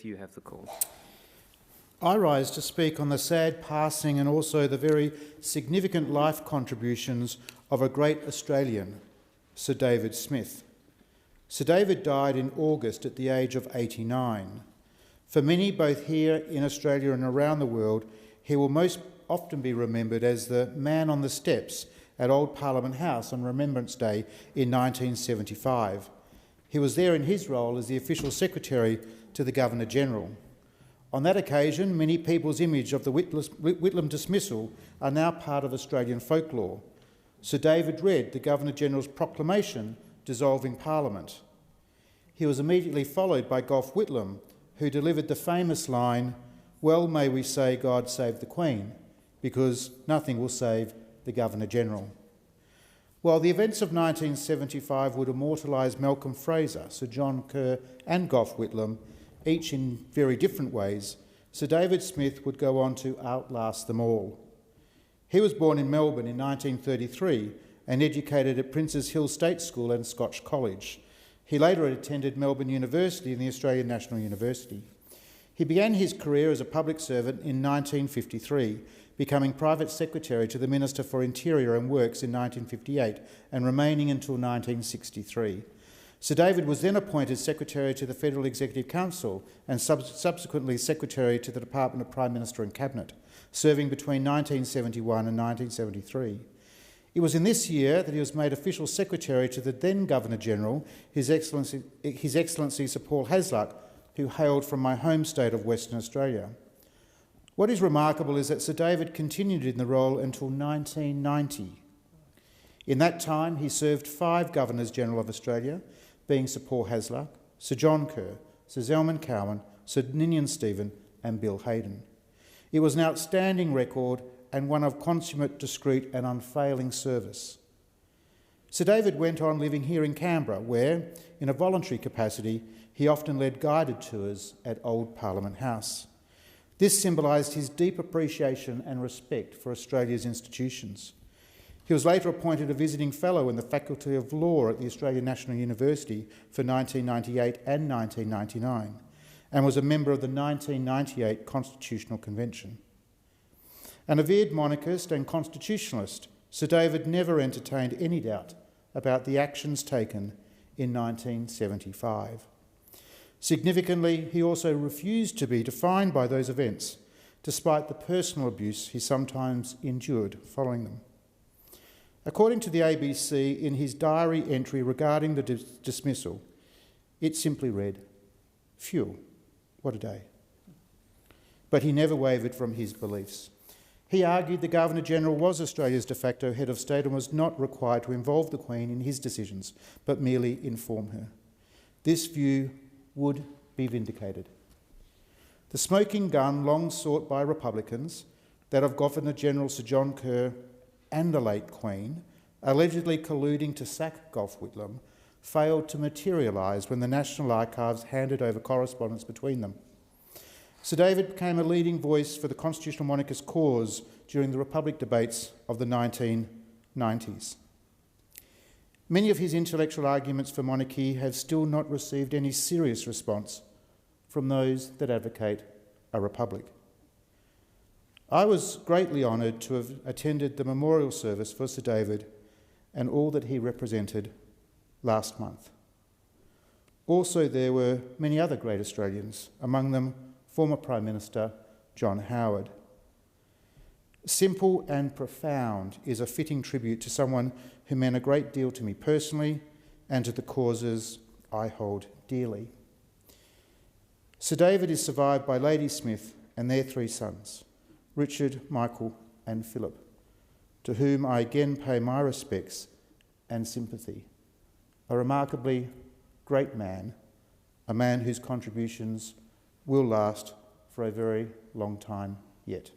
you have the call. I rise to speak on the sad passing and also the very significant life contributions of a great Australian, Sir David Smith. Sir David died in August at the age of 89. For many, both here in Australia and around the world, he will most often be remembered as the man on the steps at Old Parliament House on Remembrance Day in 1975. He was there in his role as the official secretary to the Governor-General. On that occasion, many people's image of the Whitlam dismissal are now part of Australian folklore. Sir David read the Governor-General's proclamation dissolving Parliament. He was immediately followed by Gough Whitlam, who delivered the famous line, "Well may we say God save the Queen, because nothing will save the Governor-General." While the events of 1975 would immortalise Malcolm Fraser, Sir John Kerr and Gough Whitlam, each in very different ways, Sir David Smith would go on to outlast them all. He was born in Melbourne in 1933 and educated at Princes Hill State School and Scotch College. He later attended Melbourne University and the Australian National University. He began his career as a public servant in 1953, becoming private secretary to the Minister for Interior and Works in 1958 and remaining until 1963. Sir David was then appointed Secretary to the Federal Executive Council and subsequently Secretary to the Department of Prime Minister and Cabinet, serving between 1971 and 1973. It was in this year that he was made Official Secretary to the then Governor-General, His Excellency Sir Paul Hasluck, who hailed from my home state of Western Australia. What is remarkable is that Sir David continued in the role until 1990. In that time, he served 5 Governors-General of Australia, being Sir Paul Hasluck, Sir John Kerr, Sir Zelman Cowan, Sir Ninian Stephen and Bill Hayden. It was an outstanding record and one of consummate, discreet and unfailing service. Sir David went on living here in Canberra, where, in a voluntary capacity, he often led guided tours at Old Parliament House. This symbolised his deep appreciation and respect for Australia's institutions. He was later appointed a visiting fellow in the Faculty of Law at the Australian National University for 1998 and 1999, and was a member of the 1998 Constitutional Convention. An averred monarchist and constitutionalist, Sir David never entertained any doubt about the actions taken in 1975. Significantly, he also refused to be defined by those events, despite the personal abuse he sometimes endured following them. According to the ABC, in his diary entry regarding the dismissal, it simply read, "Phew, what a day." But he never wavered from his beliefs. He argued the Governor-General was Australia's de facto head of state and was not required to involve the Queen in his decisions, but merely inform her. This view would be vindicated. The smoking gun long sought by Republicans, that of Governor-General Sir John Kerr and the late Queen, allegedly colluding to sack Gough Whitlam, failed to materialise when the National Archives handed over correspondence between them. Sir David became a leading voice for the constitutional monarchist cause during the Republic debates of the 1990s. Many of his intellectual arguments for monarchy have still not received any serious response from those that advocate a republic. I was greatly honoured to have attended the memorial service for Sir David and all that he represented last month. Also, there were many other great Australians, among them former Prime Minister John Howard. Simple and profound is a fitting tribute to someone who meant a great deal to me personally and to the causes I hold dearly. Sir David is survived by Lady Smith and their 3 sons, Richard, Michael and Philip, to whom I again pay my respects and sympathy. A remarkably great man, a man whose contributions will last for a very long time yet.